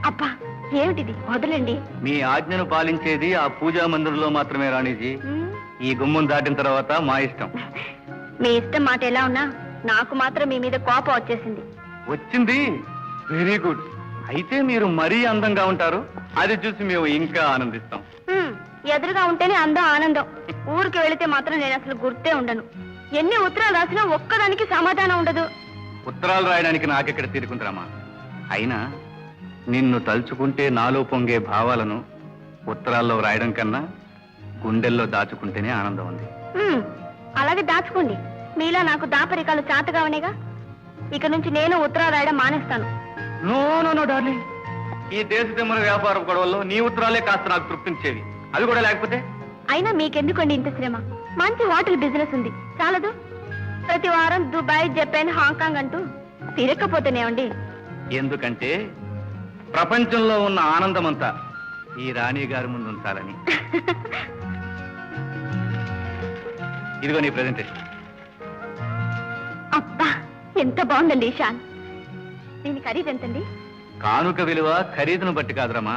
అబ్బా ఏమిటిది, వదలండి. మీ ఆజ్ఞను పాలించేది ఆ పూజా మందిరంలో మాత్రమే రాణిజీ. ఈ గుమ్మం దాటిన తర్వాత మా ఇష్టం. మీ ఇష్టం మాట ఎలా ఉన్నా నాకు మాత్రం మీ మీద కోపం వచ్చేసింది. వచ్చింది, వెరీ గుడ్. అయితే మీరు మరీ అందంగా ఉంటారు, అది చూసి మేము ఇంకా ఆనందిస్తాం. ఎదురుగా ఉంటేనే అందం ఆనందం. ఊరికి వెళితే మాత్రం నేను అసలు గుర్తే ఉండను. ఎన్ని ఉత్తరాలు రాసినా ఒక్కదానికి సమాధానం ఉండదు. ఉత్తరాలు రాయడానికి నాకెక్కడ తీరుకుంటారమ్మా. అయినా నిన్ను తలుచుకుంటే నాలో పొంగే భావాలను ఉత్తరాల్లో రాయడం కన్నా గుండెల్లో దాచుకుంటేనే ఆనందం ఉంది. అలాగే దాచుకోండి. మీలా నాకు దాపరికాలు చాతగా అనేగా. ఇక నుంచి నేను ఉత్తరాలు రాయడం మానేస్తాను. నో నో నో డార్లింగ్, ఈ దేశ తిమ్మల వ్యాపార గొడవల్లో నీ ఉత్తరాలే కాస్త నాకు తృప్తించేవి. అది కూడా లేకపోతే అయినా మీకెందుకండి ఇంత శ్రమ? మంచి హోటల్ బిజినెస్ ఉంది, చాలదు? ప్రతి వారం దుబాయ్, జపాన్, హాంకాంగ్ అంటూ తిరగకపోతేనేమండి. ఎందుకంటే ప్రపంచంలో ఉన్న ఆనందమంతా ఈ రాణి గారి ముందు ఉంచాలని. ఇదిగో నీ ప్రెజెంటేషన్. అబ్బా ఎంత బాగుందండి షాన్. దీని ఖరీదు ఎంతండి? కానుక విలువ ఖరీదును బట్టి కాదురమ్మా,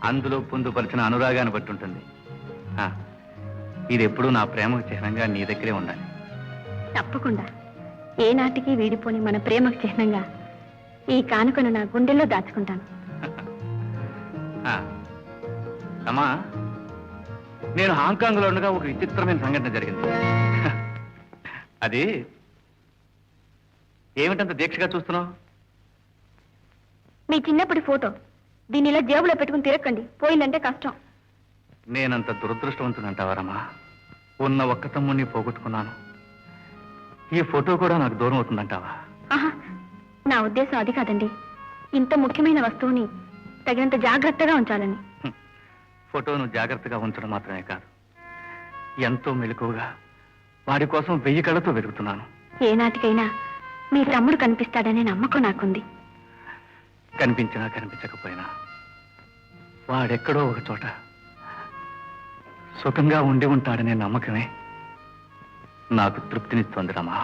అందులో పొందుపరిచిన అనురాగాన్ని బట్టి ఉంటుంది. ఇది ఎప్పుడూ నా ప్రేమకు చిహ్నంగా నీ దగ్గరే ఉండాలి. తప్పకుండా. ఏనాటికి వీడిపోని మన ప్రేమకు చిహ్నంగా ఈ కానుకను నా గుండెల్లో దాచుకుంటాను. అమ్మా, నేను హాంకాంగ్ లో ఉండగా ఒక విచిత్రమైన సంఘటన జరిగింది. అది ఏమిటంత దీక్షగా చూస్తున్నావు? మీ చిన్నప్పటి ఫోటో. దీన్ని ఇలా జేబులో పెట్టుకుని తిరగకండి, పోయిందంటే కష్టం. నేనంత దురదృష్టవంతునంటావారమ్మా. ఉన్న ఒక్క తమ్ముడిని పోగొట్టుకున్నాను. ఈ ఫోటో కూడా నాకు దూరం అవుతుందంటావా? ఆహా, నా ఉద్దేశం అది కాదండి. ఇంత ముఖ్యమైన వస్తువుని తగినంత జాగ్రత్తగా ఉంచాలని. ఫోటోను జాగ్రత్తగా ఉంచడం మాత్రమే కాదు, ఎంతో మెలకువగా వాడి కోసం 1000 కళ్ళతో వెతుకుతున్నాను. ఏనాటికైనా మీ తమ్ముడు కనిపిస్తాడనే నమ్మకం నాకుంది. కనిపించినా కనిపించకపోయినా వాడెక్కడో ఒక చోట సుఖంగా ఉండి ఉంటాడనే నమ్మకమే నాకు తృప్తినిస్తోంది రమా.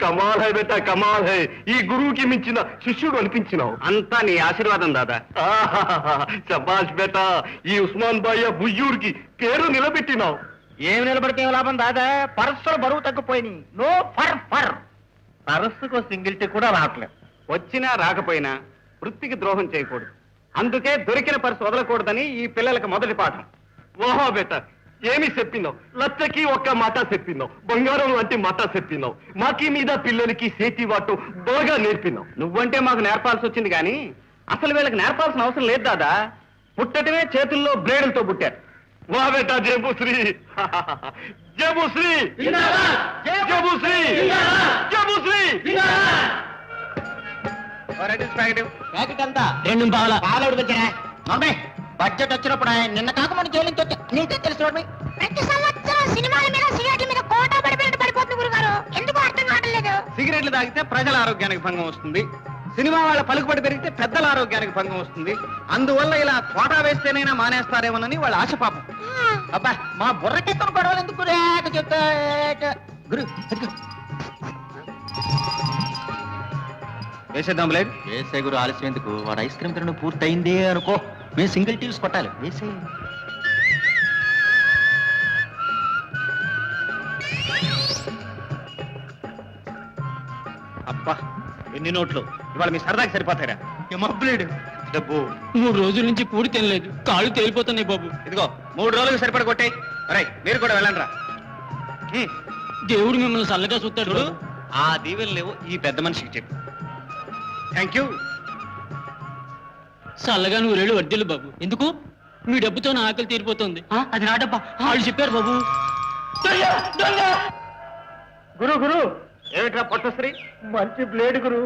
కమాల్ హై బేటా, కమాల్ హై. ఈ గురువుకి మించిన శిష్యుడు అనిపించినావు. అంతా నీ ఆశీర్వాదం దాదా. శబాష్ బేటా, ఈ ఉస్మాన్ బాయ్య బుయ్యూర్కి పేరు నిలబెట్టినావు. ఏమి నిలబడితే లాభం దాదా? పరస్సులు బరువు తగ్గిపోయినాయి. నో ఫర్ ఫర్. పరస్సుకు సింగిల్టీ కూడా రావట్లేదు. వచ్చినా రాకపోయినా వృత్తికి ద్రోహం చేయకూడదు. అందుకే దొరికిన పర్సు వదలకూడదని ఈ పిల్లలకు మొదటి పాఠం. ఓహో బేటా, ఏమి చెప్పినావు? లచ్చకి ఒక్క మాట చెప్పినావు, బంగారం లాంటి మాట చెప్పినావు. మాకి మీద పిల్లలకి సేతి వాటు బాగా నేర్పినావు. నువ్వంటే మాకు నేర్పాల్సి వచ్చింది కానీ అసలు వీళ్ళకి నేర్పాల్సిన అవసరం లేదు దాదా. పుట్టటమే చేతుల్లో బ్లేడులతో పుట్టారు. వా బేటా, జయబుశ్రీ, జయబుశ్రీ, జయబుశ్రీ, జయబుశ్రీ. ప్యాకెట్ అంతా 2 పావుల పాలవుడు వచ్చారా? బడ్జెట్ వచ్చినప్పుడు నిన్న కాకమని జైలు నీకే తెలుసు. ప్రతి సంవత్సరం సినిమాల మీద సిగరెట్ల మీద కోటా పడిపోయినట్టు పడిపోతుంది గురుగారు. ఎందుకు అర్థం కావట్లేదు. సిగరెట్లు తాగితే ప్రజల ఆరోగ్యానికి భంగం వస్తుంది, సినిమా వాళ్ళ పలుకుబడి పెరిగితే పెద్దల ఆరోగ్యానికి భంగం వస్తుంది. అందువల్ల ఇలా కోటా వేస్తేనైనా మానేస్తారేమోనని వాళ్ళ ఆశ పాపం. అబ్బా, మా బుర్రకెత్తను గొడవలు ఎందుకు రేక చెప్తా గురు. వేసేద్దాం లేదు? వేసే గురు, ఆలస్యం ఎందుకు? వాడు ఐస్ క్రీమ్ తినడం పూర్తయిందే అనుకో, మేము సింగిల్ టీవ్స్ కొట్టాలి. వేసే. అబ్బా, ఎన్ని నోట్లు! ఇవాళ మీ సరదాకి సరిపోతారా? బ్లేడ్ డబ్బు 3 రోజుల నుంచి కూడి తినలేదు, కాళ్ళు తేలిపోతున్నాయి బాబు. ఇదిగో 3 రోజులకు సరిపడ కొట్టాయి. అరే మీరు కూడా వెళ్ళండి రా. దేవుడు మిమ్మల్ని చల్లగా చూస్తాడు. చూడు, ఆ దీవెలు లేవు ఈ పెద్ద మనిషికి చెప్పు. Thank you. చల్లగా 100 ఏళ్ళు వర్దిల్లు బాబు. ఎందుకు? మీ డబ్బుతో నా ఆకలి తీరిపోతుంది. అది నా డబ్బా, వాళ్ళు చెప్పారు బాబు. గురు గురు, ఏమిట్రా పొట్టశ్రీ? మంచి బ్లేడ్ గురు.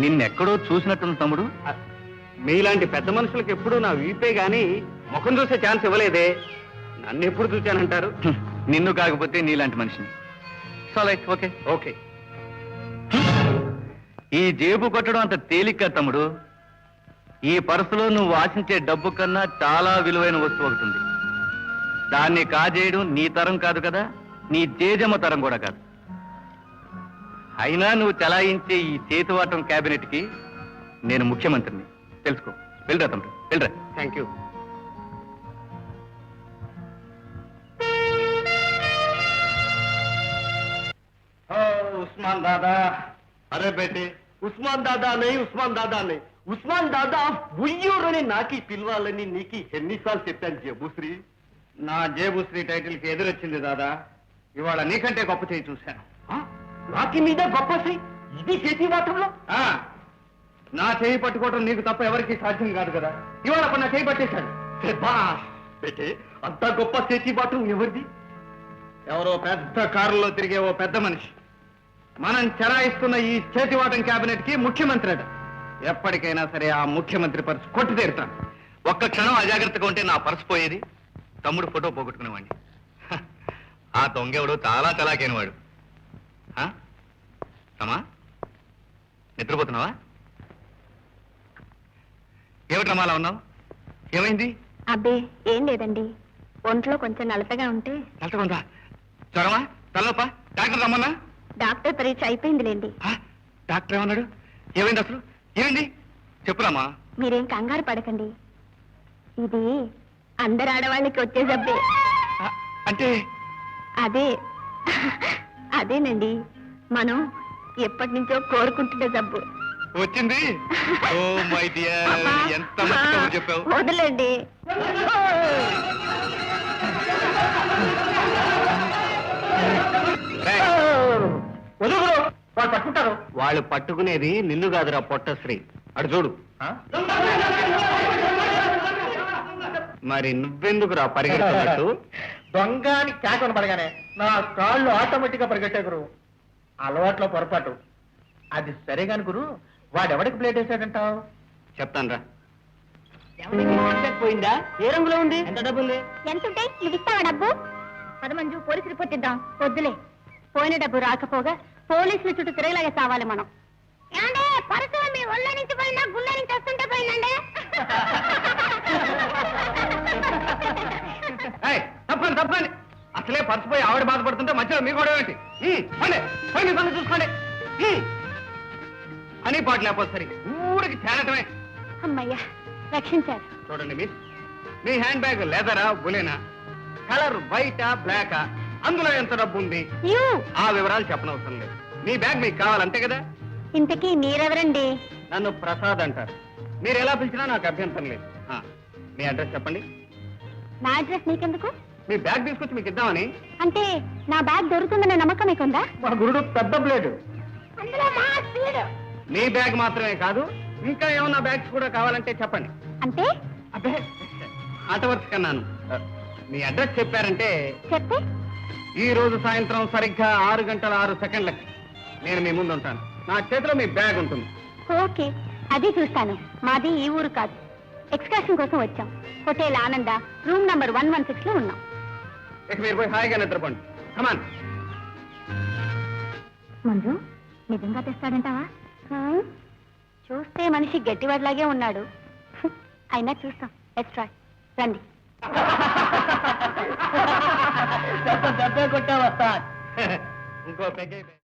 నిన్నెక్కడో చూసినట్టుంది తమ్ముడు. మీలాంటి పెద్ద మనుషులకు ఎప్పుడూ నా వీపే గాని ముఖం చూసే ఛాన్స్ ఇవ్వలేదే. నన్ను ఎప్పుడు చూశానంటారు? నిన్ను కాకపోతే నీలాంటి మనిషిని. Okay okay. ఈ జేబు కొట్టడం అంత తేలిక తమ్ముడు. ఈ పర్సులో నువ్వు ఆశించే డబ్బు కన్నా చాలా విలువైన వస్తువు ఒకటి ఉంది. దాన్ని కాజేయడం నీ తరం కాదు కదా, నీ జేజమ్మ తరం కూడా కాదు. అయినా నువ్వు చలాయించే ఈ చేతివాటం క్యాబినెట్ కి నేను ముఖ్యమంత్రిని. తెలుసుకో. వెళ్ళరా తమ్ముడు, వెళ్ళరా. Thank you. ఉస్మాన్ దాదా. అరే బేటే, ఉస్మాన్ దాదా नहीं ఉస్మాన్ దాదా नहीं ఉస్మాన్ దాదా ఉయ్యూరని నాకి పిలవాలని నీకు ఎన్నిసార్లు చెప్పాను జబుశ్రీ. నా జేబుశ్రీ టైటిల్ కి ఎదురొచ్చింది దాదా. ఇవాళ నీకంటే గొప్ప చేయి చూశాను. నాకి మీద గొప్ప శ్రీ ఇది చేతి వాటంలో. ఆ, నా చేయి పట్టుకోవడం నీకు తప్ప ఎవరికి సాధ్యం కాదు కదా. ఇవాళ అప్పుడు నా చేయి పట్టేశాడు. శభాష్ బేటే, అంత గొప్ప చేతి వాటం ఎవరిది? ఎవరో పెద్ద కారులో తిరిగే ఓ పెద్ద మనిషి మనం చెరాయిస్తున్న ఈ చేతివాటం క్యాబినెట్ కి ముఖ్యమంత్రి అట. ఎప్పటికైనా సరే ఆ ముఖ్యమంత్రి పర్సు కొట్టి తీరుతాను. ఒక్క క్షణం అజాగ్రత్తగా ఉంటే నా పర్సు పోయేది, తమ్ముడు ఫోటో పోగొట్టుకునేవాడిని. ఆ దొంగెవడు చాలా చలాకైన వాడు. సమా, నిద్రపోతున్నావా? ఏమిటి రమాలా ఉన్నావు? ఏమైంది? అబ్బే ఏం లేదండి, ఒంట్లో కొంచెం నలతగా ఉంటే. నలతగుందా? జ్వరమా? తలనొప్పా? డాక్టర్ రమ్మన్నా? డాక్టర్ పరీక్ష అయిపోయిందిలేండి. డాక్టర్ ఏమన్నాడు? ఏమైంది అసలు? ఏమైంది చెప్పురామా. మీరేం కంగారు పడకండి, ఇది అందరు ఆడవాళ్ళకి వచ్చే జబ్బే. అంటే అదే అదేనండి, మనం ఎప్పటి నుంచో కోరుకుంటున్న జబ్బు వచ్చింది. ఓ మై డియర్, ఎంత మంచి కబురు చెప్పావు. వదిలేండి. వాళ్ళు పట్టుకుంటారు. వాళ్ళు పట్టుకునేది నిన్ను కాదురా పొట్టశ్రీ. అటు చూడు. మరి నువ్వెందుకురా పరిగెడుతున్నట్టు? దొంగ అని కేకను పడగానే నా కాళ్ళు ఆటోమేటిక్ గా పరిగెట్టే గురు. అలవాట్లో పొరపాటు. అది సరే కాని గురు, వాడెవడికి ప్లేట్ వేసాడంటావు? చెప్తాను రా. పోయిందా? ఏ రంగులో ఉంది? ఎంత డబ్బు ఉంది? ఎంతుంటే ఇది ఇస్తావా డబ్బు? పదమంజు పోలీసు రిపోర్ట్ ఇద్దాం. వద్దులే, పోయిన డబ్బు రాకపోగా పోలీసుల చుట్టూ తిరగలాగే కావాలి మనం. ఏమంటే పరసు మీ ఒళ్ళ నుంచి పోయిందా, గుళ్ళ నుంచి వస్తుంటే పోయిందండి? ఏయ్, తప్పండి తప్పండి. అసలే పర్సుపోయి ఆవిడ బాధపడుతుంటే మధ్యలో మీ గొడవ ఏంటి? పండి పనులు చూసుకోండి అని పాటు లేకపోతే సరి ఊరికి తేలటమే. అమ్మయ్యా, రక్షించారు. చూడండి మిస్, మీ హ్యాండ్ బ్యాగ్ లెదరా బులేనా, కలర్ వైటా బ్లాకా, అందులో ఎంత డబ్బు ఉంది యూ, ఆ వివరాలు చెప్పనవసరం లేదు. మీ బ్యాగ్ మీకు కావాలంతే కదా. ఇంతకీ మీరెవరండి? నన్ను ప్రసాద్ అంటారు. మీరు ఎలా పిలిచినా నాకు అభ్యంతరం లేదు. మీ అడ్రస్ చెప్పండి. నా అడ్రస్ నీకెందుకు? మీ బ్యాగ్ తీసుకొచ్చి మీకు ఇద్దామని. అంటే నా బ్యాగ్ దొరుకుతుందనే నమ్మకం మీకుందా? మా గురుడు పెద్ద ప్లేటు. అందులో మా స్పీడ్. మీ బ్యాగ్ మాత్రమే కాదు, ఇంకా ఏమన్నా బ్యాగ్స్ కూడా కావాలంటే చెప్పండి. అంటే అబ్బే, ఆట వరుస కన్నాను. మీ అడ్రస్ చెప్పారంటే చెప్తే ఈ రోజు సాయంత్రం సరిగ్గా 6:06 నేను మీ ముందు ఉంటాను. నా చేతిలో మీ బ్యాగ్ ఉంటుంది. ఓకే, అది చూస్తాను. మాది ఈ ఊరు కాదు, ఎక్స్కర్షన్ కోసం వచ్చాం. హోటల్ ఆనంద, రూమ్ నంబర్ 116 లో ఉన్నాం. ఇక మీరు పోయి హాయిగా నిద్రపోండి. కమాన్. మంజు, నిజంగా తెస్తాడంటావా? చూస్తే మనిషి గట్టివాడిలాగే ఉన్నాడు. అయినా చూస్తాం. Let's try. రండి. దెబ్బ కొట్టా వస్తా. ఇంకో పెగ్గే